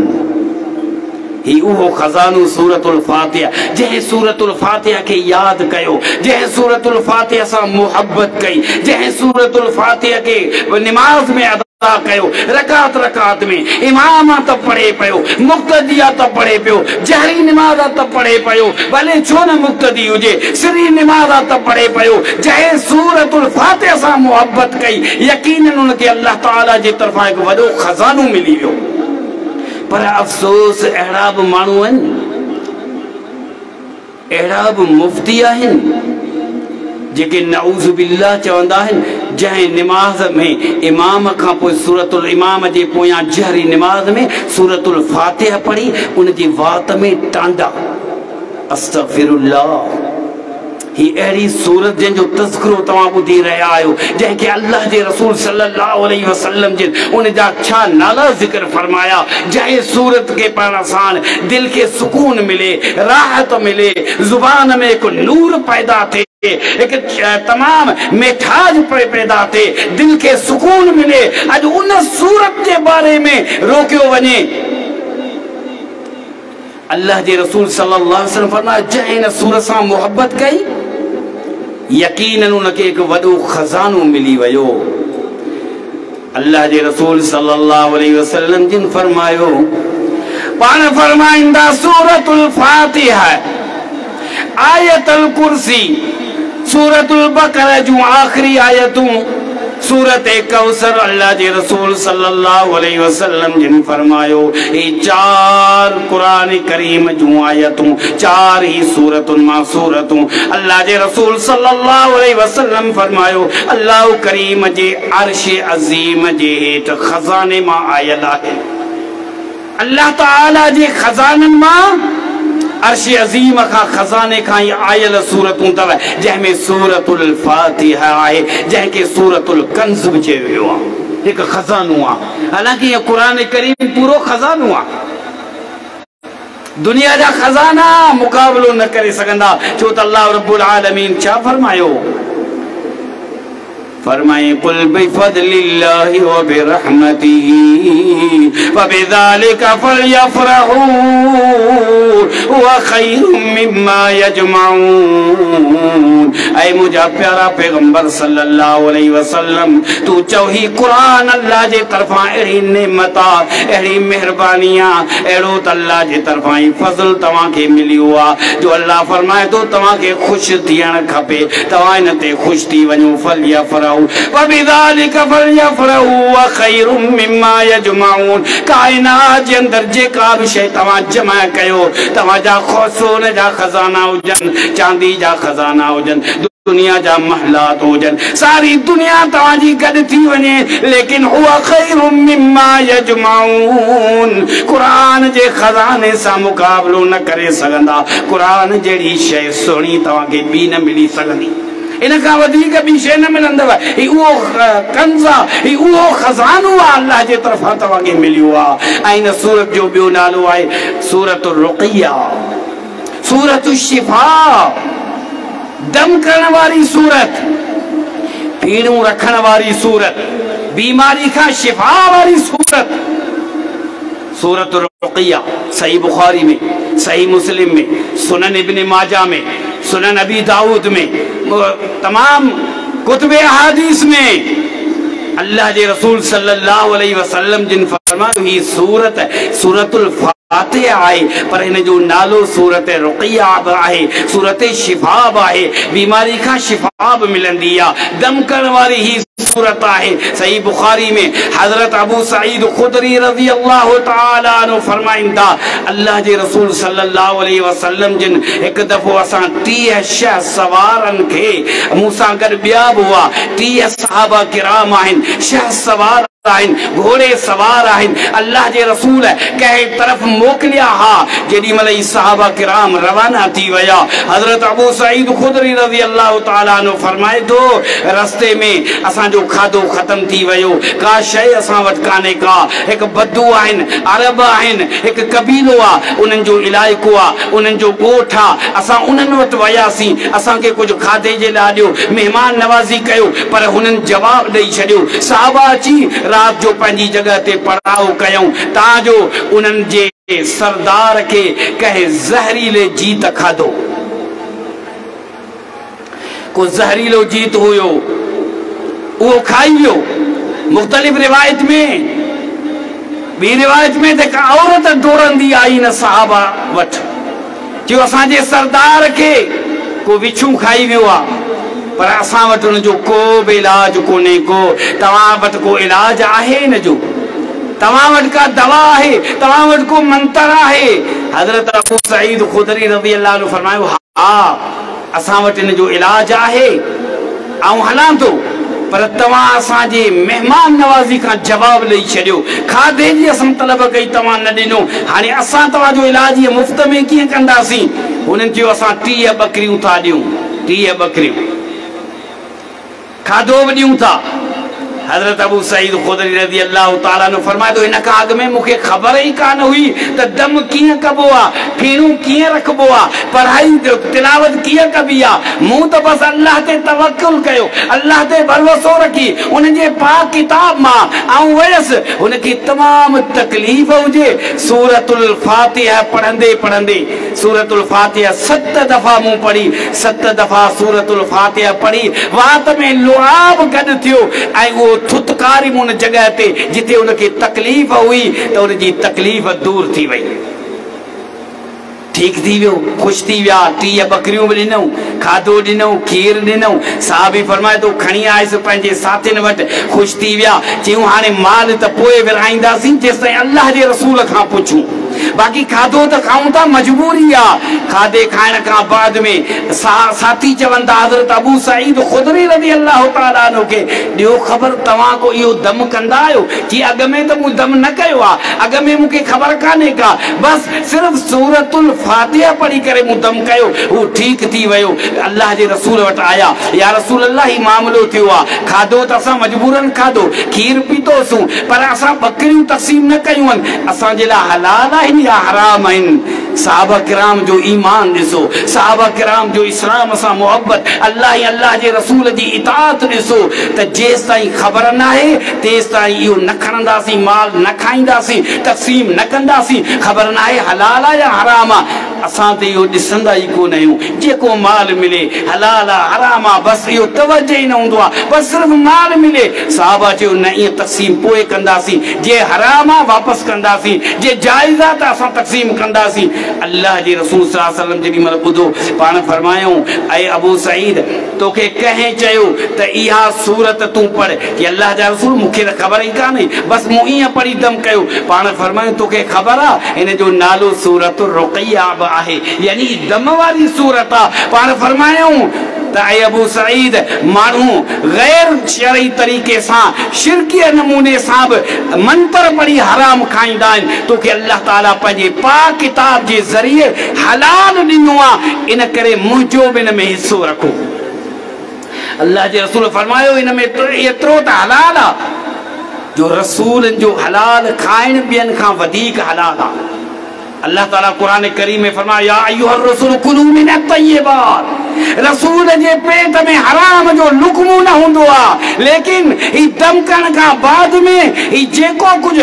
ही उहो खजानो सूरतुल फातिहा, जंहिं सूरतुल फातिहा के याद कयो, जंहिं सूरतुल फातिहा से मोहब्बत कई, जंहिं सूरतुल फातिहा के नमाज में अदा कयो, रकात रकात में इमाम तो पढ़े पियो, मुक्तदिया तो पढ़े पियो, जहरी नमाज तो पढ़े पियो, भले छो न मुक्तदी हुजे, सिरी नमाज तो पढ़े पियो, जंहिं सूरतुल फातिहा से मोहब्बत कई, यकीनन उनके अल्लाह ताला जी तरफा एक वॾो खजानो मिली वियो। पर अफसोस अहिड़ा बि माण्हू आहिनि, अहिड़ा बि मुफ्ती आहिनि जेके नऊज़ बिल्लाह चवंदा आहिनि, जंहिं निमाज़ में इमाम खां पोइ सूरतुल इमाम जे पोयां जहरी निमाज़ में सूरतुल फातिहा पढ़ी उन जी वात में टांडा। अस्तग़फिरुल्लाह। ही अहिड़ी सूरत जंहिंजो तज़किरो तव्हां ॿुधी रहिया आहियो, जंहिंखे अल्लाह जे रसूल सल्लल्लाहु अलैहि वसल्लम जिन उन जा छा नाला ज़िक्र फरमाया, जंहिं सूरत के पढ़ण सां दिल के सुकून मिले, राहत मिले, ज़ुबान में हिकु नूर पैदा थिए, एक तमाम मिठास पैदा थे, दिल के सुकून मिले। अज उन सूरत के बारे में रोकियो वने। अल्लाह के रसूल सल्लल्लाहु अलैहि वसल्लम फरमाया, जंहिं इन सूरत से मोहब्बत कई यकीनन उनके एक वॾो खजानो मिली वियो। अल्लाह के रसूल सल्लल्लाहु अलैहि वसल्लम जिन फरमायो, पान फरमाइंदा सूरतुल फातिहा, आयतुल कुर्सी, सूरतुल बकरा जो आखिरी आयतों, सूरत कौसर, अल्लाह के रसूल सल्लल्लाहु अलैहि वसल्लम जिन फरमायो, ये चार कुरान करीम जो आयतों, चार ही सूरतुन मां सूरतों, अल्लाह के रसूल सल्लल्लाहु अलैहि वसल्लम फरमायो, अल्लाह करीम जे अर्श अजीम जे हेठ खजाने मां आयल है। अल्लाह ताला जे खजानन मां अर्श अजीम का खजाने का आयल सूरतूं तव, जंहिंमें सूरतुल फातिहा है, जंहिंखे सूरतुल कंज़ भी चयो वियो आहे, हिकु खजानो आहे। हालांकि ये कुरान करीम पूरो खजानो आहे, दुनिया जा खजाना मुकाबलो न करे सघंदा, छो त अल्लाह रब्बुल आलमीन छा फरमायो, फरमाए कुल बिफज़लिल्लाहि व बिरहमतिही फबिज़ालिका फलयफ़रहू व खैरुम मिम्मा यजमऊन। ऐ मुझा प्यारा पैगंबर सल्लल्लाहु अलैहि वसल्लम, तू चौही कुरान अल्लाह जे तरफा अहिड़ी नेमत, अहिड़ी मेहरबानियां, अहिड़ो त अल्लाह जे तरफा ही फज़ल तव्हां खे मिलियो आहे, जो अल्लाह फरमाए थो तव्हां खे ख़ुशि थियणु खपे, तव्हां इन ते ख़ुशि थी वञो। फलयफ़रहू वबिज़ालिका फलयफ़रहू व खैरुम मिम्मा यजमऊन। कायनात जे अंदर जेका भी शइ तव्हां जमा कयो, तव्हां जा सोने जा खजाना हुजनि, चांदी जा खजाना हुजनि, दुनिया जा महलात हुजनि, सारी दुनिया तव्हांजी गॾु थी वञे, लेकिन हुआ खैरुम मिम्मा यजमऊन। कुरान जे खजाने सां मुकाबलो न करे सघंदा। कुरान जहिड़ी शइ सुहिणी तव्हांखे ॿी न मिली सघंदी, इन का वधीक भी शइ न मिलंदव। ही उहो कंज़ आहे, ही उहो खजानो आहे, अल्लाह जे तरफां तव्हांखे मिलियो आहे। ऐं इन सूरत जो ॿियो नालो आहे सूरतुर रुक़िया, सूरतुश शिफा, दम करण वारी सूरत, पीड़ूं रखण वारी सूरत, बीमारी का शिफा वारी सूरत। सूरतुर रुक़िया सही बुखारी में, सही मुस्लिम में, सुनन इब्न माजा में, सुनन अबी दाऊद में, तमाम कुतुबे अहादीस में अल्लाह के रसूल सल्लल्लाहु अलैहि वसल्लम जिन फरमायो, ही सूरत सूरतुल फातिहा आहे, पर हिन जो नालो सूरत रुक़िया आहे, सूरत शिफा आहे, बीमारी का शिफा भी मिलंदी आहे, दम करण वारी ही सूरत आहे। सही बुखारी में हजरत अबू सईद खुदरी रज़ी अल्लाह तआला अन्हु फरमाइंदा, अल्लाह के रसूल सल्लल्लाहु अलैहि वसल्लम जिन एक दफ़ो असां 30 शह सवारन के मूसां गॾु ॿिया बि हुआ, 30 सहाबा किराम आहिनि, शह सवार आहिनि, घोड़े सवार आहिनि। अल्लाह के रसूल कंहिं तरफ़ मोकिलिया हा, जेॾी महिल ही सहाबा किराम रवाना थी विया, हज़रत अबू सईद खुदरी रज़ी अल्लाह तआला अन्हु फरमाए थो, रस्ते में असांजो खाधो ख़त्म थी वियो, का शइ असां वटि कान्हे का। हिकु बद्दू आहिनि, अरब आहिनि, हिकु कबीलो आहे, उन्हनि जो इलाइक़ो आहे, उन्हनि जो ॻोठु आहे, असां उन्हनि वटि वियासीं, असांखे कुझु खाधे जे लाइ ॾियो, महिमान नवाज़ी कयो, पर हुननि जवाबु ॾेई छॾियो। सहाबा अची रात जो पंहिंजी जगह ते पड़ाव कयूं ताजो उन्हनि जे सरदार के कहे जहरीले जीत खाधो को जहरीलो जीत हुयो वो खाई वियो। मुख्तलिफ रिवायत में बी रिवायत में त औरत दौड़ंदी आई न सहाबा वट जो असांजे सरदार के को विछू खाई वियो आ पर असां वटि उन जो को बि इलाज कोन्हे को तव्हां वटि को इलाज आहे न जो तव्हां वटि का दवा आहे तव्हां वटि को मंत्र आहे। हज़रत अबू सईद खुदरी रज़ी अल्लाह अन्हु फरमायो हा असां वटि इन जो इलाज आहे ऐं हलां थो पर तव्हां असांजे मेहमान नवाज़ी खां जवाब ॾेई छॾियो खाधे जी असां तलब कई तव्हां न ॾिनो हाणे असां तव्हांजो इलाज इहे मुफ़्त में कीअं कंदासीं। हुननि चयो असां 30 ॿकरियूं था ॾियूं 30 ॿकरियूं खाधो बि ॾियूं था। हज़रत अबू सईद खुदरी रज़ी अल्लाह ताला अन्हु फरमाए थो हिन खां अॻु में मूंखे ख़बर ई कान हुई त दम कीअं कबो आहे फीणू कीअं रखबो आहे पढ़ाई तिलावत कीअं कबी आहे। मूं त बसि अल्लाह ते तवक्कुल कयो अल्लाह ते भरोसो रखी उन जे पाक किताब मां ऐं वयसि हुनखे तमामु तकलीफ़ हुजे सूरतुल फातिहा पढ़ंदे पढ़ंदे सूरतुल फातिहा 7 दफ़ा मूं पढ़ी 7 दफ़ा सूरतुल फातिहा पढ़ी वात में लुआब गॾु थियो ऐं उहो थुतकारी उन जगह ते जिते उनके तकलीफ़ हुई तो उनकी तकलीफ़ दूर थी वही ठीक थी वियो खुश थी विया 30 ॿकरियूं भी ॾिनऊं खाधो ॾिनऊं खीर ॾिनऊं साहबी फरमाए तो खणी आयसि पंहिंजे साथियुनि वटि खुश थी विया चयूं हाणे माल त पोइ विरहाईंदासीं जेसिताईं अल्लाह जे रसूल खां पुछूं बाक़ी खाधो तो खाऊं था मजबूरी आ। खाधे खाइण का बाद में साथी चवंदा हज़रत अबू सईद खुदरी रज़ी अल्लाह ताला अन्हु के ॾियो ख़बर तव्हां को इहो दम कंदा आहियो कि अॻ में त मूं दम न कयो आहे अॻ में मूंखे ख़बर कान्हे का बस सिर्फ़ सूरतुल फातिहा पढ़ी करे मूं दम कयो हू ठीक थी वियो। अल्लाह जे रसूल वटि आया या रसूल अल्लाह ही मामलो थियो आहे खाधो त असां मजबूरन खाधो खीर पीतोसूं पर असां ॿकरियूं तक़सीम न कयूं आहिनि असांजे लाइ हलाल आहिनि या हराम आहिनि। साहबा किराम जो ईमान ॾिसो साहबा किराम जो इस्लाम सां मोहब्बत अल्लाह जे रसूल जी इताअत ॾिसो त जेसि ताईं ख़बर न आहे तेसि ताईं इहो न खणंदासीं माल न खाईंदासीं तक़सीम न कंदासीं ख़बर न आहे हलाल आहे या हराम आहे असां त इहो ॾिसंदा ई कोन आहियूं जेको माल मिले हलाल आहे हराम आहे बसि इहो तवजो ई न हूंदो आहे बसि सिर्फ़ु माल मिले। साहबा चयो न ईअं तक़सीम पोइ कंदासीं जे हराम आहे वापसि कंदासीं जे जाइज़ आहे त असां तक़सीम कंदासीं। अल्लाह जे रसूल सल्लल्लाहु अलैहि वसल्लम जेॾी महिल ॿुधो पाण फरमायूं ऐं अबू सईद तोखे कंहिं चयो त इहा सूरत तूं पढ़ कि अल्लाह जा रसूल मूंखे त ख़बर ई कान्हे बसि मूं ईअं पढ़ी दम कयो पाण फरमायूं तोखे ख़बर आहे हिन जो नालो सूरत रुक़ैया आहे यानी दम वारी सूरत आहे। पाण फरमायूं त ऐं अबू सईद माण्हू गैर शरई तरीक़े सां शिरकीअ नमूने सां बि मंत्र पढ़ी हराम खाईंदा आहिनि तोखे अल्लाह ताला पंहिंजे पाक किताब जे ज़रिए हलाल ॾिनो आहे इन करे मुंहिंजो बि इन में हिसो रखो। अल्लाह जे रसूल फरमायो इन में एतिरो त हलाल आहे जो रसूलनि जो हलाल खाइण ॿियनि खां वधीक हलाल आहे। अल्लाह ताला कुरान करीम में फरमाया या अय्युहर रसूल कुलू मिन अत्तय्यिबात रसूल जे पेट में हराम जो लुक़्मो न हूंदो आहे लेकिन ही दम करण खां बाद में ही जेको कुछ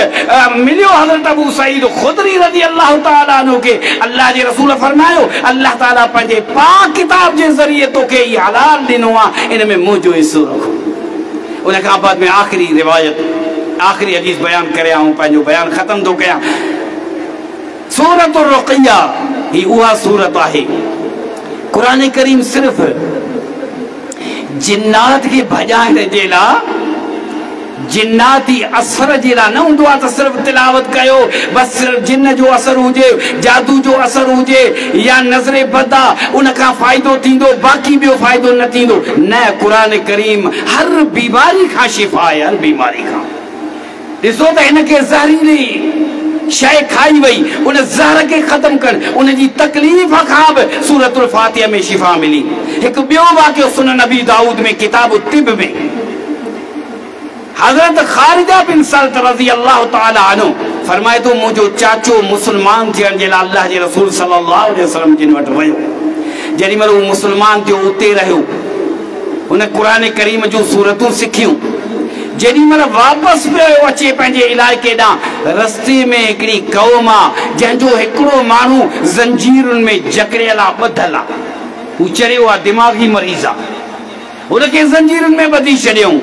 मिलियो हज़रत अबू सईद खुदरी रज़ी अल्लाह ताला अन्हु के अल्लाह जे रसूल फरमायो अल्लाह ताला पंहिंजे पाक किताब जे ज़रिए तोखे ही हलाल ॾिनो आहे इन में मुंहिंजो हिस्सो रखो। उन खां बाद में आख़िरी रिवायत आख़िरी हदीस बयान करे आऊं पंहिंजो बयान ख़त्म थो कयां। सूरत रुक़ैया ही उहा सूरत आहे कुरान करीम सिर्फ़ जिन्नात के भॼाइण जे लाइ जिन्नाती असर जे लाइ न हूंदो आहे त सिर्फ़ तिलावत कयो बसि सिर्फ़ जिन जो असर हुजे जादू जो असर हुजे या नज़रे बद आहे उन खां फ़ाइदो थींदो बाक़ी ॿियो फ़ाइदो न थींदो न कुरान करीम हर बीमारी खां शिफ़ा आहे हर बीमारी खां। ॾिसो त हिनखे ज़हरीली शय खाई वई उन ज़हर के खत्म कर उन जी तकलीफ़ खां बि सूरतुल फातिहा में शिफ़ा मिली। हिकु ॿियो वाक़ियो सुनन नबी दाऊद में किताब तिब में हज़रत खारिजा बिन सल्त रज़ी अल्लाह ताला अन्हु फरमाए तो मुंहिंजो चाचो मुसलमान थियण जे लाइ अल्लाह जे रसूल सल्लल्लाहु अलैहि वसल्लम जिन वटि वियो जेॾी महिल उहो मुसलमान थियो उते रहियो हुन क़ुरान करीम जूं सूरतूं सिखियूं जेॾी महिल वापसि पियो अचे पंहिंजे इलाइक़े ॾांहुं, रस्ते में हिकिड़ी क़ौम आहे जंहिंजो हिकिड़ो माण्हू ज़ंजीरुनि में जकड़ियल आहे, ॿधल आहे। हू चरियो आहे, दिमाग़ी मरीज़ आहे, हुनखे ज़ंजीरुनि में ॿधी छॾियऊं।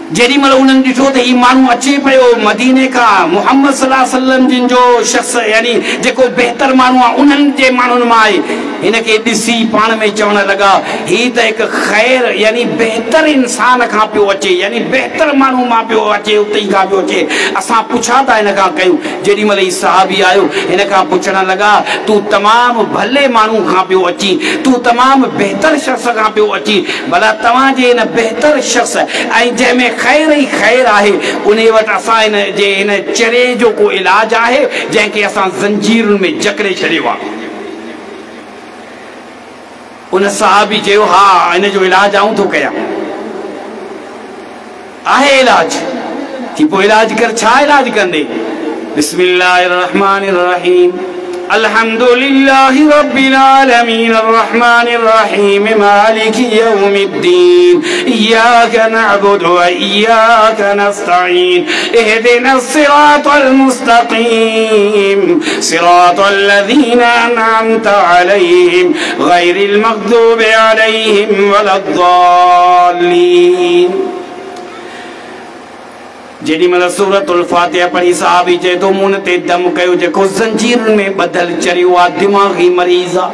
जेॾी महिल उन्हनि ॾिठो त हीउ माण्हू अचे पियो मदीने खां, मुहम्मद सल्लल्लाहु अलैहि वसल्लम जिन जो शख़्स यानी जेको बहितर माण्हू आहे उन्हनि जे माण्हुनि मां आहे, हिनखे ॾिसी पाण में चवण लॻा हीउ त हिकु ख़ैर यानी बहितर इंसान खां पियो अचे, यानी बहितर माण्हू मां पियो अचे, उते ई खां पियो अचे। असां पुछा था हिन खां कयूं। जेॾी महिल हीउ सहाबी आयो, हिन खां पुछण लॻा तूं तमामु भले माण्हू खां पियो अची, तूं तमामु बहितर शख़्स खां पियो अची, भला तव्हांजे हिन बहितर शख़्स ऐं जंहिंमें ख़ैर ई ख़ैर आहे उन वटि असां हिन जे हिन चरे जो को इलाज आहे जंहिंखे असां ज़ंजीरुनि में जकड़े छॾियो आहे। उन सहाबी चयो हा हिन जो इलाज आऊं थो कयां। आहे इलाज? कि पोइ इलाज कर। छा इलाज कंदे? बिस्मिल्लाहिर रहमानिर रहीम, अल्हम्दुलिल्लाहि रब्बिल आलमीन अर्रहमानिर रहीम मालिकि यौमिद्दीन इय्याका नअबुदु व इय्याका नस्तईन इहदिनस सिरातल मुस्तकीम सिरातल लज़ीना अनअमता अलैहिम गैरिल मग़दूबि अलैहिम वलद्दाल्लीन। जेॾी महिल सूरतुल फातिहा पढ़ी सहाबी चए थो मूं हुन ते दम कयो जेको ज़ंजीरुनि में ॿधल चरियो आहे, दिमाग़ी मरीज़ आहे।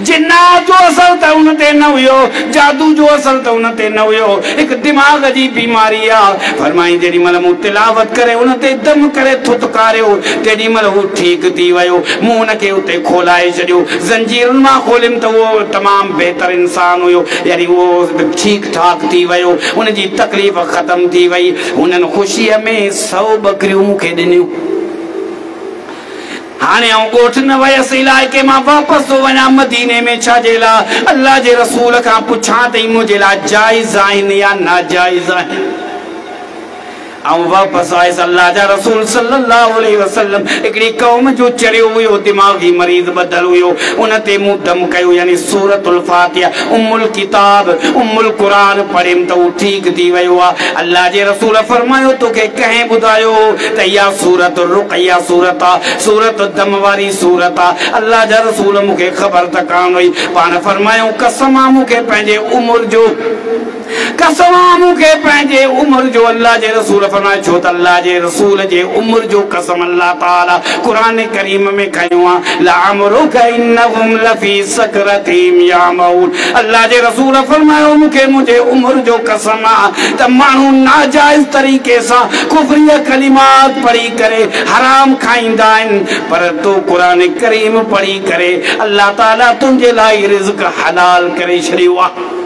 जिन्नात जो असर त उन ते न हुयो, जादू जो असर त उन ते न हुयो, हिकु दिमाग़ जी बीमारी आहे। फरमाई जेॾी महिल मूं तिलावत करे उन ते दम करे थुतकारियो तेॾी महिल हू ठीकु थी वियो। मूं हुनखे उते खोलाए छॾियो, ज़ंजीरुनि मां खोलियमि त उहो तमामु बहितर इंसान हुयो, यानी उहो ठीकु ठाक थी वियो, उनजी तकलीफ़ ख़तम थी वई। हुननि ख़ुशीअ में 100 बकरियूं मूंखे ॾिनियूं। हाणे आऊं ॻोठ न वयसि, इलाइक़े मां वापसि थो वञा मदीने में छाजे लाइ? अल्लाह जे रसूल खां पुछां त मुंहिंजे लाइ जाइज़ आहिनि या नाजाइज़ आहिनि। ऐं वापसि आयुसि, अल्लाह जा रसूल सल्लल्लाहु अलैहि वसल्लम हिकिड़ी क़ौम जो चरियो हुयो, दिमाग़ी मरीज़ ॿधल हुयो, उन ते मूं दम कयो, यानी सूरतुल फातिहा उम्मुल किताब उम्मुल क़ुरान पढ़ियमि त उहो ठीकु थी वियो आहे। अल्लाह जे रसूल फरमायो तोखे कंहिं ॿुधायो त इहा सूरत रुक़या सूरत आहे, सूरत दम वारी सूरत आहे? अल्लाह जा रसूल मूंखे ख़बर त कान हुई। पाण फरमायो कसम आहे मूंखे पंहिंजे उमिरि जो, कसम आहे मूंखे पंहिंजे उमिरि जो। अल्लाह जे रसूल फरमायो छो त अल्लाह जे रसूल जे उमिरि जो कसम अल्लाह ताला क़ुरान करीम में खयो आहे, लअमरुका इन्नहुम लफी सकरतिहिम यामऊन। अल्लाह जे रसूल फरमायो मूंखे मुंहिंजे उमिरि जो कसम आहे त माण्हू नाजाइज़ तरीक़े सां कुफरिया कलिमात पढ़ी करे हराम खाईंदा आहिनि, पर तो क़ुरान करीम पढ़ी करे अल्लाह ताला तुंहिंजे लाइ रिज़्क़ हलाल करे छॾियो आहे।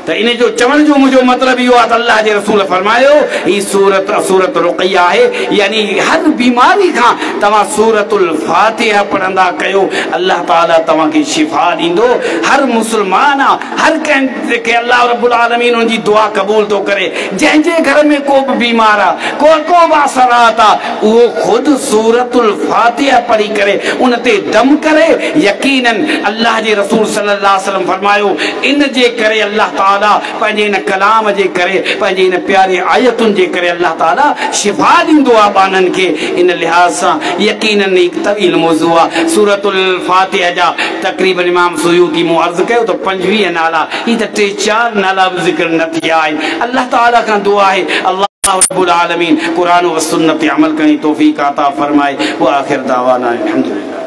त इन जो चवण जो मुंहिंजो मतिलबु इहो आहे त अल्लाह जे रसूल फरमायो ही सूरत रुक़या आहे, यानी हर बीमारी खां तव्हां सूरतुल फातिहा पढ़ंदा कयो, अल्लाह ताला तव्हांखे शिफ़ा ॾींदो। हर मुस्लमान आहे, हर कंहिंखे अल्लाह रब्बुल आलमीन उनजी दुआ क़बूल थो करे। जंहिंजे घर में को बि बीमार आहे, को बि असरात आहे, उहो ख़ुदि सूरतुल फातिहा पढ़ी करे उन ते दम करे, यकीनन अल्लाह जे रसूल सल्लल्लाहु अलैहि वसल्लम फरमायो इन जे करे अल्लाह ताला पंहिंजे हिन कलाम जे करे, पंहिंजे हिन प्यारे आयतुनि जे करे अल्लाह ताला शिफ़ा ॾींदो आहे ॿारनि खे। इन लिहाज़ सां यकीनन हिकु तवील मौज़ू आहे सूरतुल फातिहा जा। तक़रीबन इमाम सुयूती मूं अर्ज़ु कयो त 25 नाला, ही त 3-4 नाला बि ज़िक्र न थिया आहिनि। अल्लाह ताला खां दुआ आहे अल्लाह रब्बुल आलमीन क़ुरान व सुन्नत ते अमल करण जी तौफ़ीक़ अता फरमाए। व आख़िर दावाना अल्हम्दुलिल्लाह।